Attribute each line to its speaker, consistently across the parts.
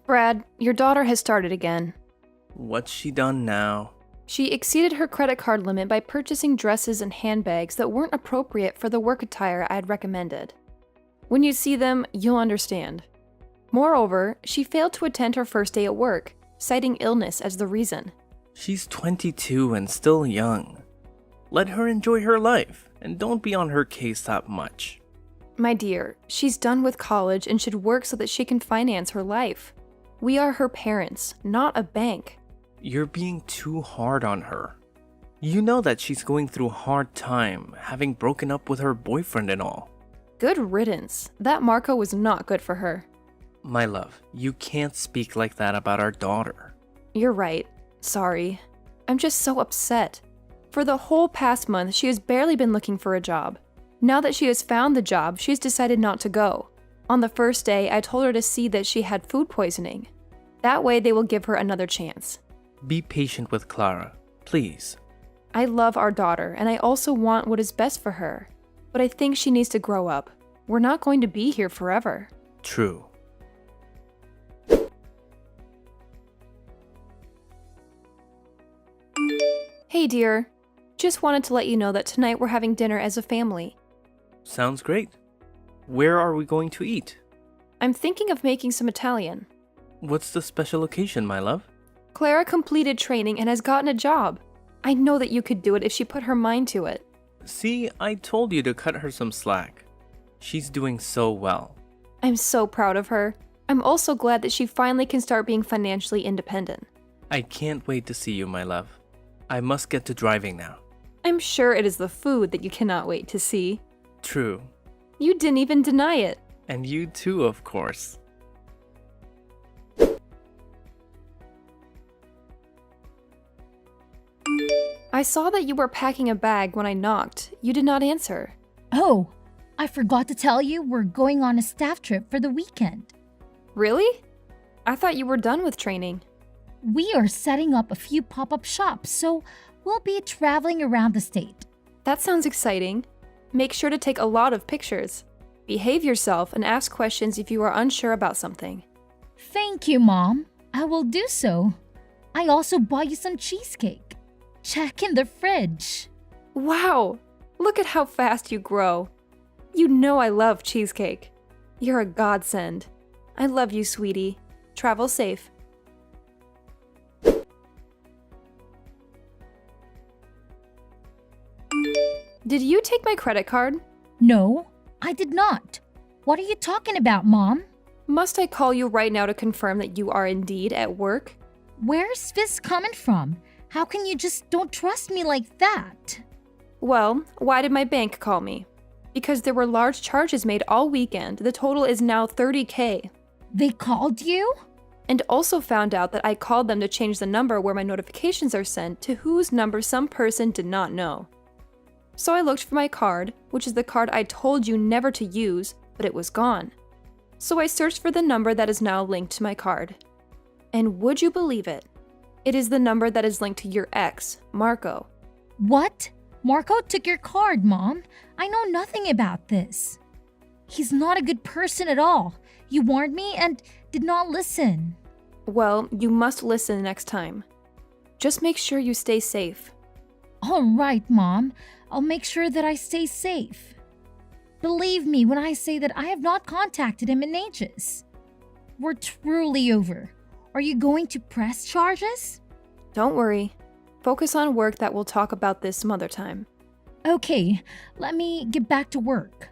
Speaker 1: Brad, your daughter has started again.
Speaker 2: What's she done now?
Speaker 1: She exceeded her credit card limit by purchasing dresses and handbags that weren't appropriate for the work attire I'd recommended. When you see them, you'll understand. Moreover, she failed to attend her first day at work, citing illness as the reason.
Speaker 2: She's 22 and still young. Let her enjoy her life, and don't be on her case that much.
Speaker 1: My dear, she's done with college and should work so that she can finance her life. We are her parents, not a bank.
Speaker 2: You're being too hard on her. You know that she's going through a hard time, having broken up with her boyfriend and all.
Speaker 1: Good riddance. That Marco was not good for her.
Speaker 2: My love, you can't speak like that about our daughter.
Speaker 1: You're right. Sorry. I'm just so upset. For the whole past month, she has barely been looking for a job. Now that she has found the job, she's decided not to go. On the first day, I told her to see that she had food poisoning. That way, they will give her another chance.
Speaker 2: Be patient with Clara, please.
Speaker 1: I love our daughter, and I also want what is best for her. But I think she needs to grow up. We're not going to be here forever.
Speaker 2: True.
Speaker 1: Hey dear, just wanted to let you know that tonight we're having dinner as a family.
Speaker 2: Sounds great. Where are we going to eat?
Speaker 1: I'm thinking of making some Italian.
Speaker 2: What's the special occasion, my love?
Speaker 1: Clara completed training and has gotten a job. I know that you could do it if she put her mind to it.
Speaker 2: See, I told you to cut her some slack. She's doing so well.
Speaker 1: I'm so proud of her. I'm also glad that she finally can start being financially independent.
Speaker 2: I can't wait to see you, my love. I must get to driving now.
Speaker 1: I'm sure it is the food that you cannot wait to see.
Speaker 2: True.
Speaker 1: You didn't even deny it.
Speaker 2: And you too, of course.
Speaker 1: I saw that you were packing a bag when I knocked. You did not answer.
Speaker 3: Oh, I forgot to tell you we're going on a staff trip for the weekend.
Speaker 1: Really? I thought you were done with training.
Speaker 3: We are setting up a few pop-up shops, so we'll be traveling around the state.
Speaker 1: That sounds exciting. Make sure to take a lot of pictures. Behave yourself and ask questions if you are unsure about something.
Speaker 3: Thank you, Mom. I will do so. I also bought you some cheesecake. Check in the fridge.
Speaker 1: Wow! Look at how fast you grow. You know I love cheesecake. You're a godsend. I love you, sweetie. Travel safe. Did you take my credit card?
Speaker 3: No, I did not. What are you talking about, Mom?
Speaker 1: Must I call you right now to confirm that you are indeed at work?
Speaker 3: Where's this coming from? How can you just don't trust me like that?
Speaker 1: Well, why did my bank call me? Because there were large charges made all weekend. The total is now $30,000.
Speaker 3: They called you?
Speaker 1: And also found out that I called them to change the number where my notifications are sent to whose number some person did not know. So I looked for my card, which is the card I told you never to use, but it was gone. So I searched for the number that is now linked to my card. And would you believe it? It is the number that is linked to your ex, Marco.
Speaker 3: What? Marco took your card, Mom. I know nothing about this. He's not a good person at all. You warned me and did not listen.
Speaker 1: Well, you must listen next time. Just make sure you stay safe.
Speaker 3: All right, Mom. I'll make sure that I stay safe. Believe me when I say that I have not contacted him in ages. We're truly over. Are you going to press charges?
Speaker 1: Don't worry. Focus on work that we'll talk about this some other time.
Speaker 3: Okay, let me get back to work.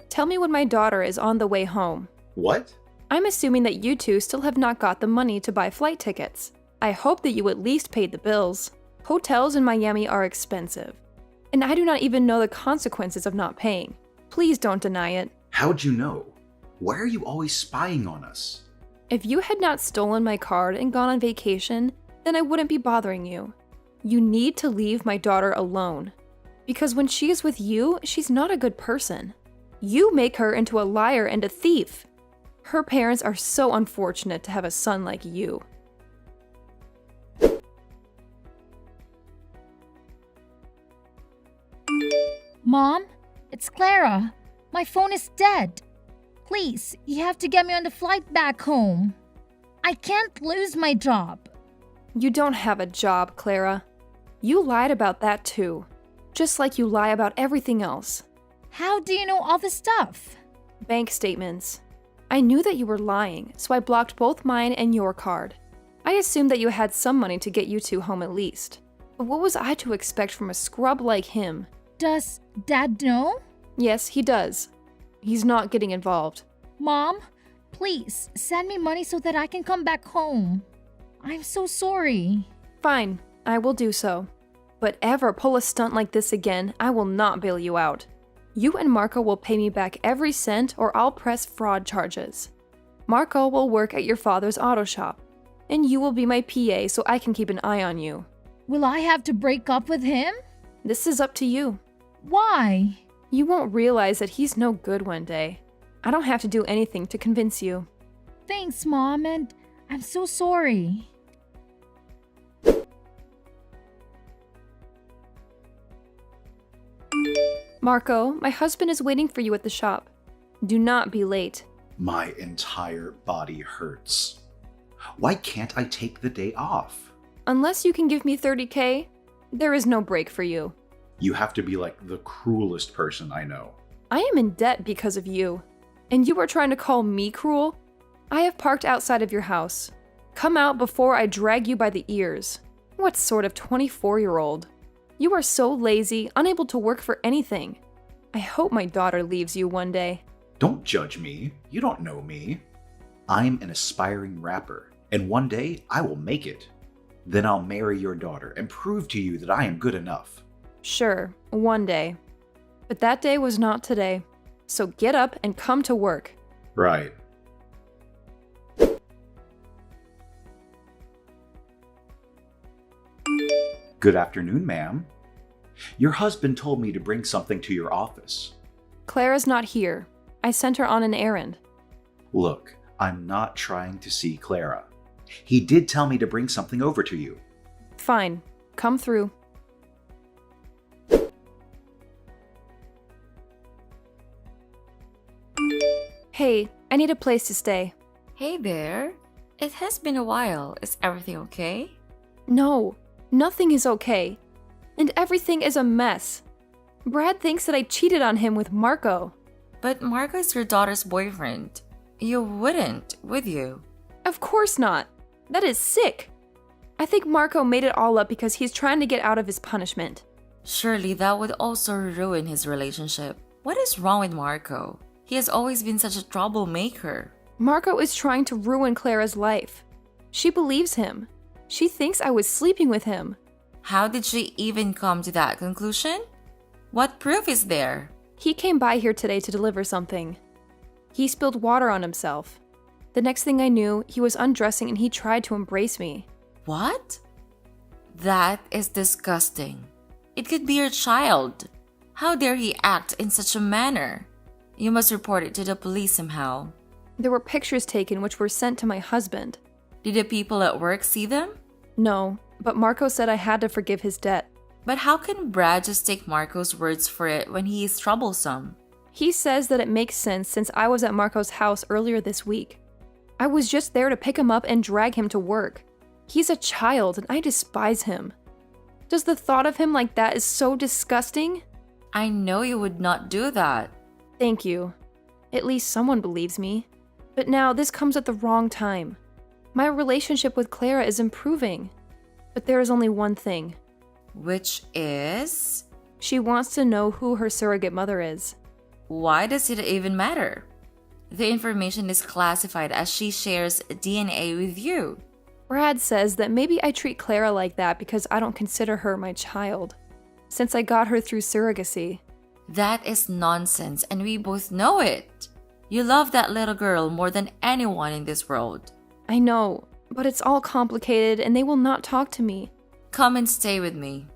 Speaker 1: Tell me when my daughter is on the way home.
Speaker 4: What?
Speaker 1: I'm assuming that you two still have not got the money to buy flight tickets. I hope that you at least paid the bills. Hotels in Miami are expensive. And I do not even know the consequences of not paying. Please don't deny it.
Speaker 4: How'd you know? Why are you always spying on us?
Speaker 1: If you had not stolen my card and gone on vacation, then I wouldn't be bothering you. You need to leave my daughter alone. Because when she is with you, she's not a good person. You make her into a liar and a thief. Her parents are so unfortunate to have a son like you.
Speaker 3: Mom, It's Clara. My phone is dead. Please, you have to get me on the flight back home. I can't lose my job.
Speaker 1: You don't have a job, Clara. You lied about that too. Just like you lie about everything else.
Speaker 3: How do you know all this stuff?
Speaker 1: Bank statements. I knew that you were lying, so I blocked both mine and your card. I assumed that you had some money to get you two home at least. But what was I to expect from a scrub like him?
Speaker 3: Does Dad know?
Speaker 1: Yes, he does. He's not getting involved.
Speaker 3: Mom, please send me money so that I can come back home. I'm so sorry.
Speaker 1: Fine, I will do so. But ever pull a stunt like this again, I will not bail you out. You and Marco will pay me back every cent or I'll press fraud charges. Marco will work at your father's auto shop, and you will be my PA so I can keep an eye on you.
Speaker 3: Will I have to break up with him?
Speaker 1: This is up to you.
Speaker 3: Why?
Speaker 1: You won't realize that he's no good one day. I don't have to do anything to convince you.
Speaker 3: Thanks, Mom, and I'm so sorry.
Speaker 1: Marco, my husband is waiting for you at the shop. Do not be late.
Speaker 4: My entire body hurts. Why can't I take the day off?
Speaker 1: Unless you can give me $30K, there is no break for you.
Speaker 4: You have to be like the cruelest person I know.
Speaker 1: I am in debt because of you. And you are trying to call me cruel? I have parked outside of your house. Come out before I drag you by the ears. What sort of 24-year-old? You are so lazy, unable to work for anything. I hope my daughter leaves you one day.
Speaker 4: Don't judge me. You don't know me. I'm an aspiring rapper, and one day I will make it. Then I'll marry your daughter and prove to you that I am good enough.
Speaker 1: Sure, one day. But that day was not today. So get up and come to work.
Speaker 4: Right. Good afternoon, ma'am. Your husband told me to bring something to your office.
Speaker 1: Clara's not here. I sent her on an errand.
Speaker 4: Look, I'm not trying to see Clara. He did tell me to bring something over to you.
Speaker 1: Fine, come through. Hey, I need a place to stay.
Speaker 5: Hey there. It has been a while. Is everything okay?
Speaker 1: No, nothing is okay. And everything is a mess. Brad thinks that I cheated on him with Marco.
Speaker 5: But Marco is your daughter's boyfriend. You wouldn't, would you?
Speaker 1: Of course not. That is sick. I think Marco made it all up because he's trying to get out of his punishment.
Speaker 5: Surely that would also ruin his relationship. What is wrong with Marco? He has always been such a troublemaker.
Speaker 1: Marco is trying to ruin Clara's life. She believes him. She thinks I was sleeping with him.
Speaker 5: How did she even come to that conclusion? What proof is there?
Speaker 1: He came by here today to deliver something. He spilled water on himself. The next thing I knew, he was undressing and he tried to embrace me.
Speaker 5: What? That is disgusting. It could be your child. How dare he act in such a manner? You must report it to the police somehow.
Speaker 1: There were pictures taken which were sent to my husband.
Speaker 5: Did the people at work see them?
Speaker 1: No, but Marco said I had to forgive his debt.
Speaker 5: But how can Brad just take Marco's words for it when he is troublesome?
Speaker 1: He says that it makes sense since I was at Marco's house earlier this week. I was just there to pick him up and drag him to work. He's a child and I despise him. Does the thought of him like that is so disgusting?
Speaker 5: I know you would not do that.
Speaker 1: Thank you. At least someone believes me. But now this comes at the wrong time. My relationship with Clara is improving. But there is only one thing.
Speaker 5: Which is?
Speaker 1: She wants to know who her surrogate mother is.
Speaker 5: Why does it even matter? The information is classified as she shares DNA with you.
Speaker 1: Brad says that maybe I treat Clara like that because I don't consider her my child, since I got her through surrogacy.
Speaker 5: That is nonsense, and we both know it. You love that little girl more than anyone in this world.
Speaker 1: I know, but it's all complicated and they will not talk to me.
Speaker 5: Come and stay with me.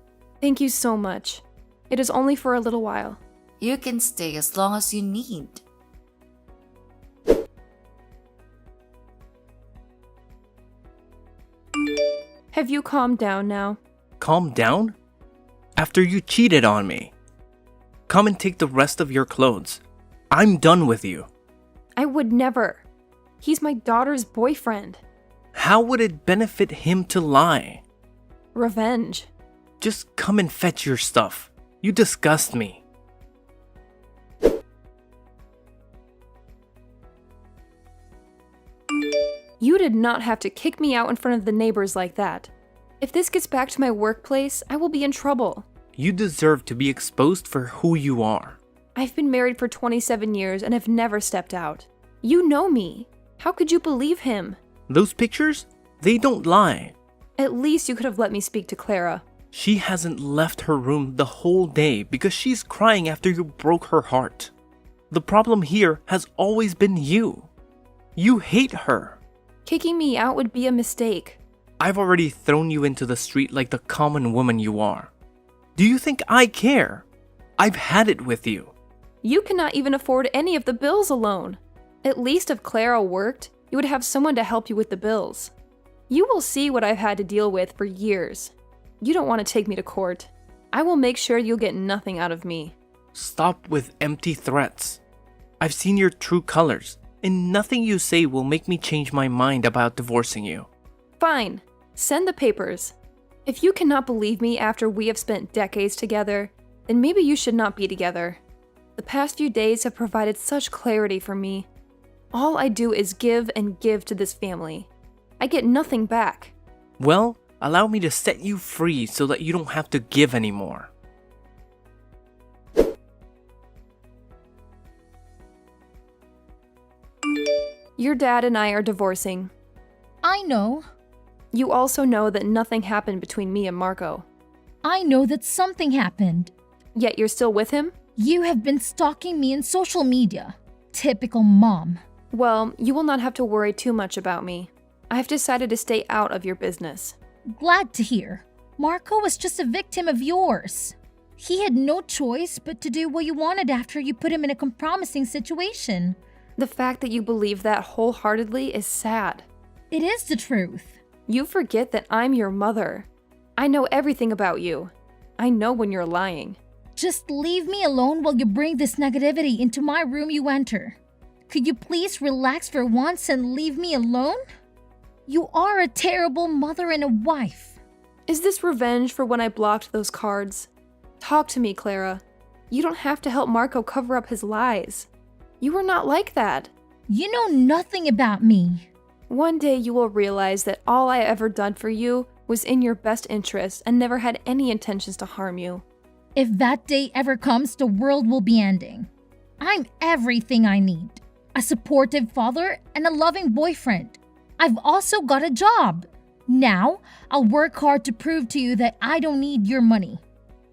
Speaker 1: Thank you so much. It is only for a little while.
Speaker 5: You can stay as long as you need.
Speaker 1: Have you calmed down now?
Speaker 2: Calm down? After you cheated on me. come and take the rest of your clothes. I'm done with you.
Speaker 1: I would never. He's my daughter's boyfriend.
Speaker 2: How would it benefit him to lie?
Speaker 1: Revenge.
Speaker 2: Just come and fetch your stuff. You disgust me.
Speaker 1: You did not have to kick me out in front of the neighbors like that. If this gets back to my workplace, I will be in trouble.
Speaker 2: You deserve to be exposed for who you are.
Speaker 1: I've been married for 27 years and have never stepped out. You know me. How could you believe him?
Speaker 2: Those pictures? They don't lie.
Speaker 1: At least you could have let me speak to Clara.
Speaker 2: She hasn't left her room the whole day because she's crying after you broke her heart. The problem here has always been you. You hate her.
Speaker 1: Kicking me out would be a mistake.
Speaker 2: I've already thrown you into the street like the common woman you are. Do you think I care? I've had it with you.
Speaker 1: You cannot even afford any of the bills alone. At least if Clara worked, you would have someone to help you with the bills. You will see what I've had to deal with for years. You don't want to take me to court. I will make sure you'll get nothing out of me.
Speaker 2: Stop with empty threats. I've seen your true colors, and nothing you say will make me change my mind about divorcing you.
Speaker 1: Fine. Send the papers. If you cannot believe me after we have spent decades together, then maybe you should not be together. The past few days have provided such clarity for me. All I do is give and give to this family. I get nothing back.
Speaker 2: Well, allow me to set you free so that you don't have to give anymore.
Speaker 1: Your dad and I are divorcing.
Speaker 3: I know.
Speaker 1: You also know that nothing happened between me and Marco.
Speaker 3: I know that something happened.
Speaker 1: Yet you're still with him?
Speaker 3: You have been stalking me in social media. Typical mom.
Speaker 1: Well, you will not have to worry too much about me. I've decided to stay out of your business.
Speaker 3: Glad to hear. Marco was just a victim of yours. He had no choice but to do what you wanted after you put him in a compromising situation.
Speaker 1: The fact that you believe that wholeheartedly is sad.
Speaker 3: It is the truth.
Speaker 1: You forget that I'm your mother. I know everything about you. I know when you're lying.
Speaker 3: Just leave me alone while you bring this negativity into my room you enter. Could you please relax for once and leave me alone? You are a terrible mother and a wife.
Speaker 1: Is this revenge for when I blocked those cards? Talk to me, Clara. You don't have to help Marco cover up his lies. You were not like that.
Speaker 3: You know nothing about me.
Speaker 1: One day you will realize that all I ever done for you was in your best interest and never had any intentions to harm you.
Speaker 3: If that day ever comes, the world will be ending. I'm everything I need. A supportive father and a loving boyfriend. I've also got a job. Now, I'll work hard to prove to you that I don't need your money.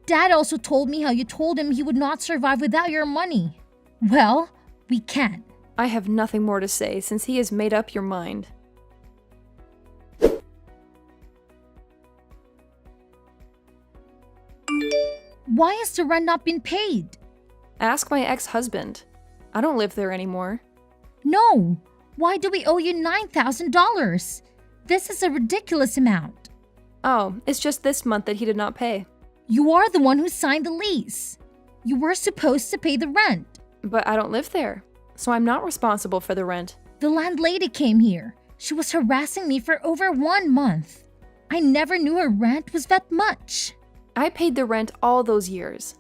Speaker 3: Dad also told me how you told him he would not survive without your money. Well, we can.
Speaker 1: I have nothing more to say since he has made up your mind.
Speaker 3: Why has the rent not been paid?
Speaker 1: Ask my ex-husband. I don't live there anymore.
Speaker 3: No. Why do we owe you $9,000? This is a ridiculous amount.
Speaker 1: Oh, it's just this month that he did not pay.
Speaker 3: You are the one who signed the lease. You were supposed to pay the rent.
Speaker 1: But I don't live there, so I'm not responsible for the rent.
Speaker 3: The landlady came here. She was harassing me for over 1 month. I never knew her rent was that much.
Speaker 1: I paid the rent all those years.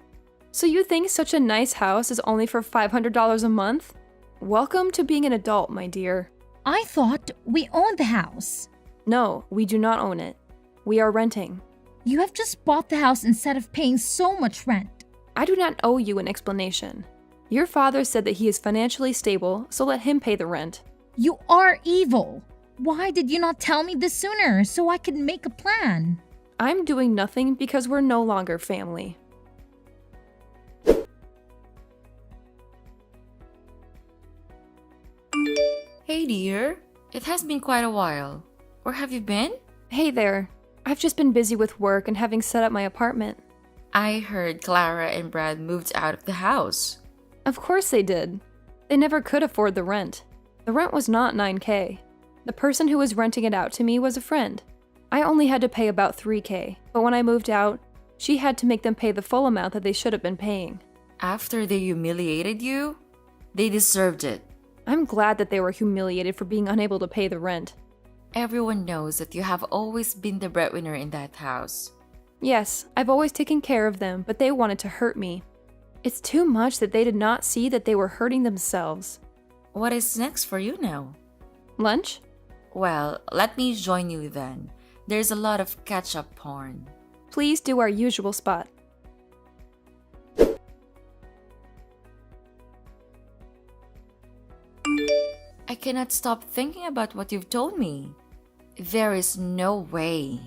Speaker 1: So you think such a nice house is only for $500 a month? Welcome to being an adult, my dear.
Speaker 3: I thought we owned the house.
Speaker 1: No, we do not own it. We are renting.
Speaker 3: You have just bought the house instead of paying so much rent.
Speaker 1: I do not owe you an explanation. Your father said that he is financially stable, so let him pay the rent.
Speaker 3: You are evil. Why did you not tell me this sooner so I could make a plan?
Speaker 1: I'm doing nothing because we're no longer family.
Speaker 5: Hey dear, it has been quite a while. Where have you been?
Speaker 1: Hey there. I've just been busy with work and having set up my apartment.
Speaker 5: I heard Clara and Brad moved out of the house.
Speaker 1: Of course they did. They never could afford the rent. The rent was not $9K. The person who was renting it out to me was a friend. I only had to pay about $3K, but when I moved out, she had to make them pay the full amount that they should have been paying.
Speaker 5: After they humiliated you? They deserved it.
Speaker 1: I'm glad that they were humiliated for being unable to pay the rent.
Speaker 5: Everyone knows that you have always been the breadwinner in that house.
Speaker 1: Yes, I've always taken care of them, but they wanted to hurt me. It's too much that they did not see that they were hurting themselves.
Speaker 5: What is next for you now?
Speaker 1: Lunch?
Speaker 5: Well, let me join you then. There's a lot of catch-up porn.
Speaker 1: Please do our usual spot.
Speaker 5: I cannot stop thinking about what you've told me. There is no way.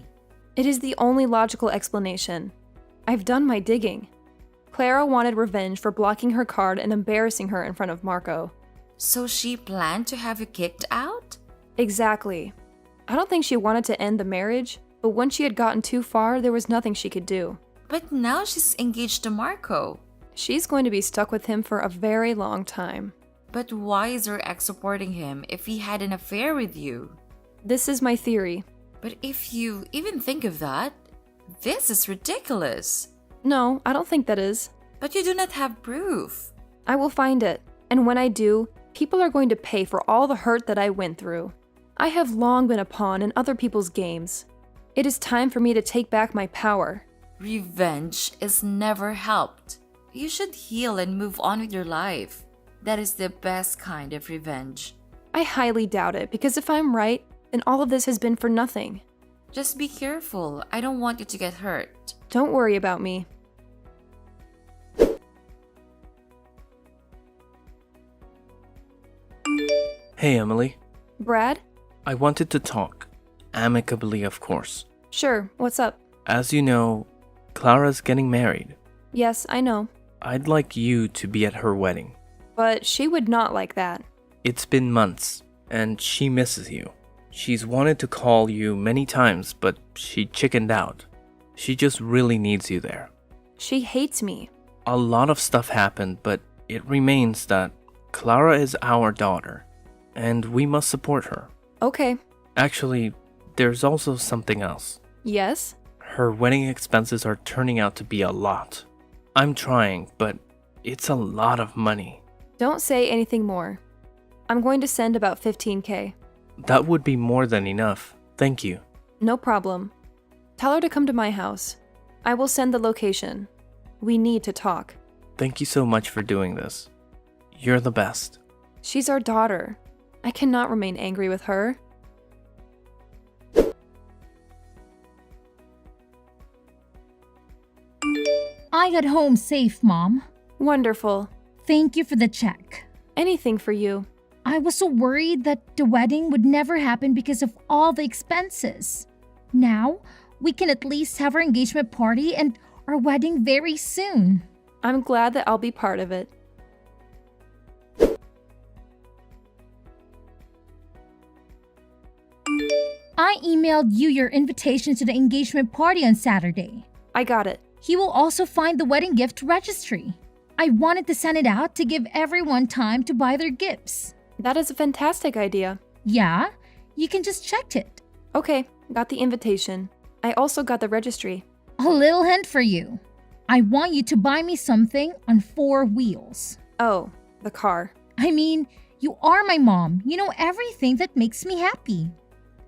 Speaker 1: It is the only logical explanation. I've done my digging. Clara wanted revenge for blocking her card and embarrassing her in front of Marco.
Speaker 5: So she planned to have you kicked out?
Speaker 1: Exactly. I don't think she wanted to end the marriage, but once she had gotten too far, there was nothing she could do.
Speaker 5: But now she's engaged to Marco.
Speaker 1: She's going to be stuck with him for a very long time.
Speaker 5: But why is her ex supporting him if he had an affair with you?
Speaker 1: This is my theory.
Speaker 5: But if you even think of that, this is ridiculous.
Speaker 1: No, I don't think that is.
Speaker 5: But you do not have proof.
Speaker 1: I will find it, and when I do, people are going to pay for all the hurt that I went through. I have long been a pawn in other people's games. It is time for me to take back my power.
Speaker 5: Revenge is never helped. You should heal and move on with your life. That is the best kind of revenge.
Speaker 1: I highly doubt it, because if I'm right, then all of this has been for nothing.
Speaker 5: Just be careful. I don't want you to get hurt.
Speaker 1: Don't worry about me.
Speaker 2: Hey, Emily.
Speaker 1: Brad?
Speaker 2: I wanted to talk. Amicably, of course.
Speaker 1: Sure, what's up?
Speaker 2: As you know, Clara's getting married.
Speaker 1: Yes, I know.
Speaker 2: I'd like you to be at her wedding.
Speaker 1: But she would not like that.
Speaker 2: It's been months, and she misses you. She's wanted to call you many times, but she chickened out. She just really needs you there.
Speaker 1: She hates me.
Speaker 2: A lot of stuff happened, but it remains that Clara is our daughter, and we must support her.
Speaker 1: Okay.
Speaker 2: Actually, there's also something else.
Speaker 1: Yes?
Speaker 2: Her wedding expenses are turning out to be a lot. I'm trying, but it's a lot of money.
Speaker 1: Don't say anything more. I'm going to send about $15,000.
Speaker 2: That would be more than enough. Thank you.
Speaker 1: No problem. Tell her to come to my house. I will send the location. We need to talk.
Speaker 2: Thank you so much for doing this. You're the best.
Speaker 1: She's our daughter. I cannot remain angry with her.
Speaker 3: I got home safe, Mom.
Speaker 1: Wonderful.
Speaker 3: Thank you for the check.
Speaker 1: Anything for you.
Speaker 3: I was so worried that the wedding would never happen because of all the expenses. Now, we can at least have our engagement party and our wedding very soon.
Speaker 1: I'm glad that I'll be part of it.
Speaker 3: I emailed you your invitation to the engagement party on Saturday.
Speaker 1: I got it.
Speaker 3: He will also find the wedding gift registry. I wanted to send it out to give everyone time to buy their gifts.
Speaker 1: That is a fantastic idea.
Speaker 3: Yeah, you can just check it.
Speaker 1: Okay, got the invitation. I also got the registry.
Speaker 3: A little hint for you. I want you to buy me something on 4 wheels.
Speaker 1: Oh, the car.
Speaker 3: I mean, you are my mom. You know everything that makes me happy.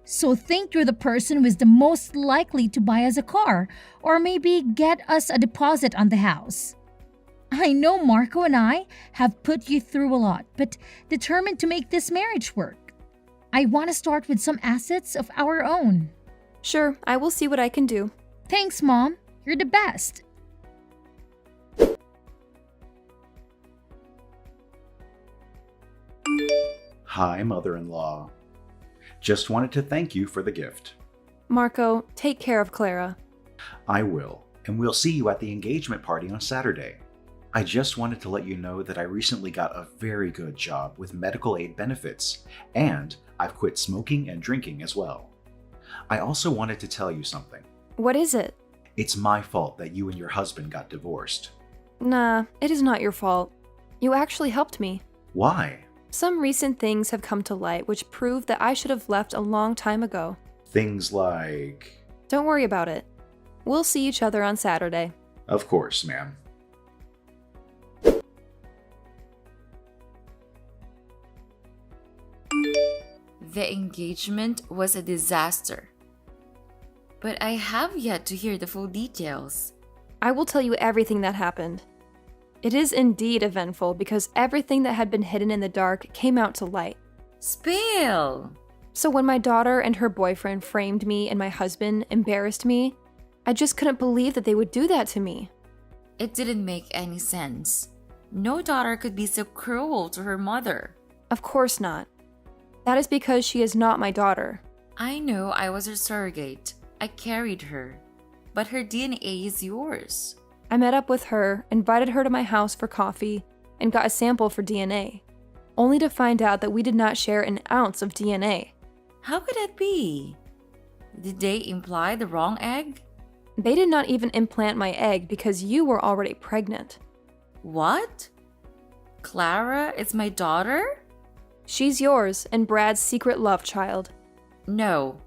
Speaker 3: So think you're the person who is the most likely to buy us a car or maybe get us a deposit on the house. I know Marco and I have put you through a lot, but determined to make this marriage work. I want to start with some assets of our own.
Speaker 1: Sure, I will see what I can do.
Speaker 3: Thanks, Mom. You're the best.
Speaker 4: Hi, mother-in-law. Just wanted to thank you for the gift.
Speaker 1: Marco, take care of Clara.
Speaker 4: I will, and we'll see you at the engagement party on Saturday. I just wanted to let you know that I recently got a very good job with medical aid benefits, and I've quit smoking and drinking as well. I also wanted to tell you something.
Speaker 1: What is it?
Speaker 4: It's my fault that you and your husband got divorced.
Speaker 1: Nah, it is not your fault. You actually helped me.
Speaker 4: Why?
Speaker 1: Some recent things have come to light which prove that I should have left a long time ago.
Speaker 4: Things like...
Speaker 1: Don't worry about it. We'll see each other on Saturday.
Speaker 4: Of course, ma'am.
Speaker 5: The engagement was a disaster. But I have yet to hear the full details.
Speaker 1: I will tell you everything that happened. It is indeed eventful because everything that had been hidden in the dark came out to light.
Speaker 5: Spill!
Speaker 1: So when my daughter and her boyfriend framed me and my husband embarrassed me, I just couldn't believe that they would do that to me.
Speaker 5: It didn't make any sense. No daughter could be so cruel to her mother.
Speaker 1: Of course not. That is because she is not my daughter.
Speaker 5: I know I was her surrogate. I carried her. But her DNA is yours.
Speaker 1: I met up with her, invited her to my house for coffee, and got a sample for DNA, only to find out that we did not share an ounce of DNA.
Speaker 5: How could that be? Did they imply the wrong egg?
Speaker 1: They did not even implant my egg because you were already pregnant.
Speaker 5: What? Clara is my daughter?
Speaker 1: She's yours and Brad's secret love child.
Speaker 5: No.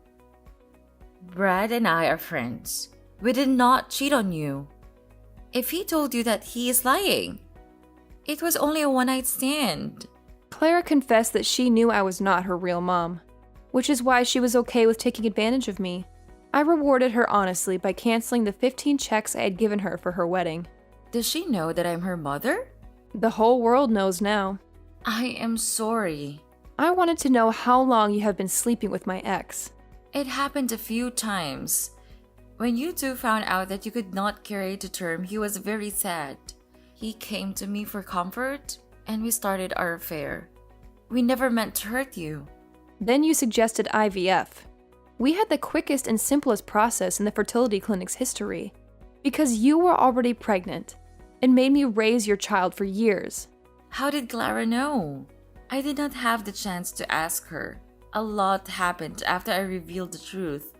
Speaker 5: Brad and I are friends. We did not cheat on you. If he told you that, he is lying. It was only a one-night stand.
Speaker 1: Clara confessed that she knew I was not her real mom, which is why she was okay with taking advantage of me. I rewarded her honestly by canceling the 15 checks I had given her for her wedding.
Speaker 5: Does she know that I'm her mother?
Speaker 1: The whole world knows now.
Speaker 5: I am sorry.
Speaker 1: I wanted to know how long you have been sleeping with my ex.
Speaker 5: It happened a few times. When you two found out that you could not carry it to term, he was very sad. He came to me for comfort, and we started our affair. We never meant to hurt you.
Speaker 1: Then you suggested IVF. We had the quickest and simplest process in the fertility clinic's history, because you were already pregnant and made me raise your child for years.
Speaker 5: How did Clara know? I did not have the chance to ask her. A lot happened after I revealed the truth.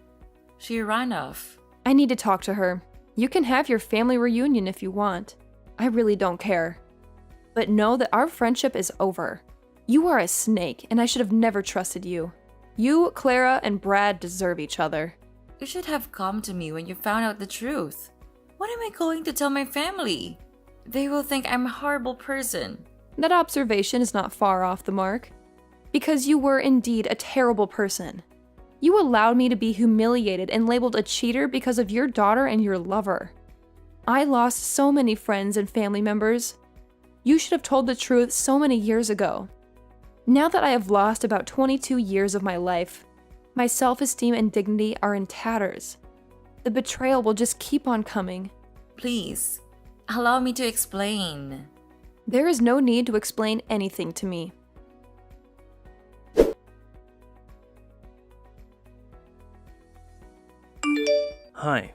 Speaker 5: She ran off.
Speaker 1: I need to talk to her. You can have your family reunion if you want. I really don't care. But know that our friendship is over. You are a snake, and I should have never trusted you. You, Clara, and Brad deserve each other.
Speaker 5: You should have come to me when you found out the truth. What am I going to tell my family? They will think I'm a horrible person.
Speaker 1: That observation is not far off the mark. Because you were indeed a terrible person. You allowed me to be humiliated and labeled a cheater because of your daughter and your lover. I lost so many friends and family members. You should have told the truth so many years ago. Now that I have lost about 22 years of my life, my self-esteem and dignity are in tatters. The betrayal will just keep on coming.
Speaker 5: Please, allow me to explain.
Speaker 1: There is no need to explain anything to me.
Speaker 2: Hi.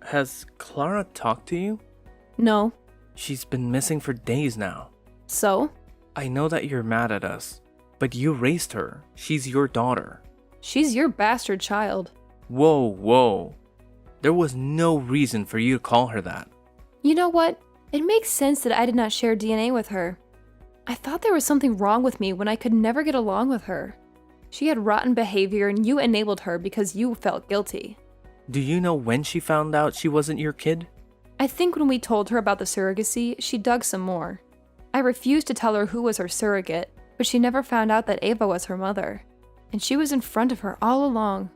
Speaker 2: Has Clara talked to you?
Speaker 1: No.
Speaker 2: She's been missing for days now.
Speaker 1: So?
Speaker 2: I know that you're mad at us, but you raised her. She's your daughter.
Speaker 1: She's your bastard child.
Speaker 2: Whoa. There was no reason for you to call her that.
Speaker 1: You know what? It makes sense that I did not share DNA with her. I thought there was something wrong with me when I could never get along with her. She had rotten behavior and you enabled her because you felt guilty.
Speaker 2: Do you know when she found out she wasn't your kid?
Speaker 1: I think when we told her about the surrogacy, she dug some more. I refused to tell her who was her surrogate, but she never found out that Ava was her mother. And she was in front of her all along.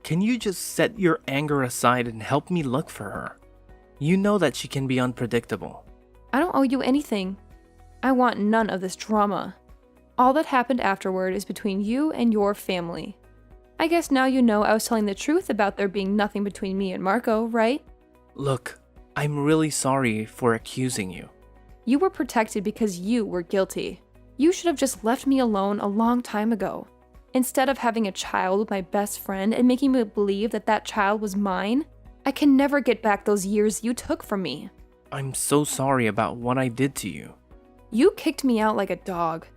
Speaker 2: Can you just set your anger aside and help me look for her? You know that she can be unpredictable.
Speaker 1: I don't owe you anything. I want none of this drama. All that happened afterward is between you and your family. I guess now you know I was telling the truth about there being nothing between me and Marco, right?
Speaker 2: Look, I'm really sorry for accusing you.
Speaker 1: You were protected because you were guilty. You should have just left me alone a long time ago. Instead of having a child with my best friend and making me believe that that child was mine, I can never get back those years you took from me.
Speaker 2: I'm so sorry about what I did to you.
Speaker 1: You kicked me out like a dog.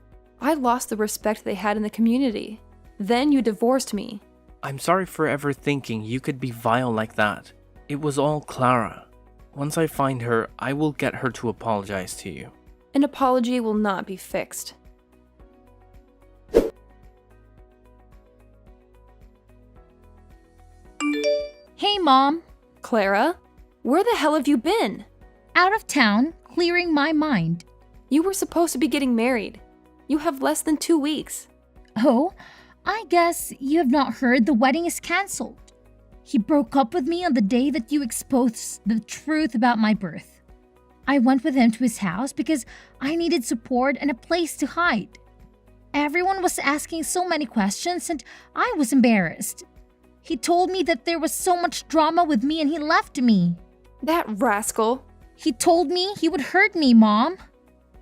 Speaker 1: I lost the respect they had in the community. Then you divorced me.
Speaker 2: I'm sorry for ever thinking you could be vile like that. It was all Clara. Once I find her, I will get her to apologize to you.
Speaker 1: An apology will not be fixed.
Speaker 3: Hey, Mom.
Speaker 1: Clara, where the hell have you been?
Speaker 3: Out of town, clearing my mind.
Speaker 1: You were supposed to be getting married. You have less than 2 weeks.
Speaker 3: Oh, I guess you have not heard the wedding is cancelled. He broke up with me on the day that you exposed the truth about my birth. I went with him to his house because I needed support and a place to hide. Everyone was asking so many questions and I was embarrassed. He told me that there was so much drama with me and he left me.
Speaker 1: That rascal.
Speaker 3: He told me he would hurt me, Mom.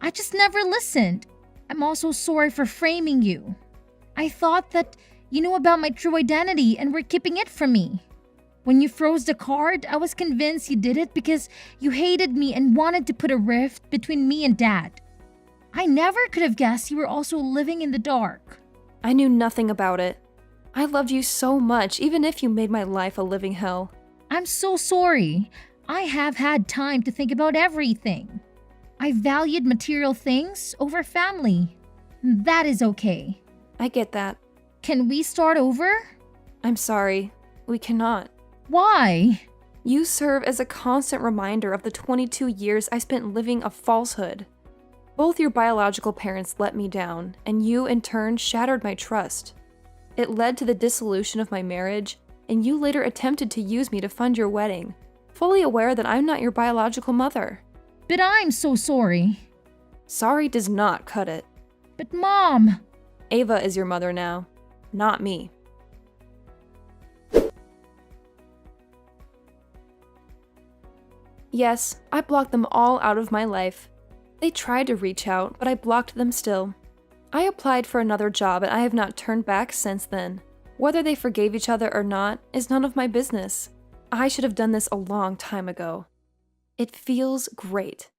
Speaker 3: I just never listened. I'm also sorry for framing you. I thought that you knew about my true identity and were keeping it from me. When you froze the card, I was convinced you did it because you hated me and wanted to put a rift between me and Dad. I never could have guessed you were also living in the dark.
Speaker 1: I knew nothing about it. I loved you so much, even if you made my life a living hell.
Speaker 3: I'm so sorry. I have had time to think about everything. I valued material things over family. That is okay.
Speaker 1: I get that.
Speaker 3: Can we start over?
Speaker 1: I'm sorry. We cannot.
Speaker 3: Why?
Speaker 1: You serve as a constant reminder of the 22 years I spent living a falsehood. Both your biological parents let me down, and you, in turn, shattered my trust. It led to the dissolution of my marriage, and you later attempted to use me to fund your wedding, fully aware that I'm not your biological mother.
Speaker 3: But I'm so sorry.
Speaker 1: Sorry does not cut it.
Speaker 3: But Mom!
Speaker 1: Ava is your mother now, not me. Yes, I blocked them all out of my life. They tried to reach out, but I blocked them still. I applied for another job and I have not turned back since then. Whether they forgave each other or not is none of my business. I should have done this a long time ago. It feels great.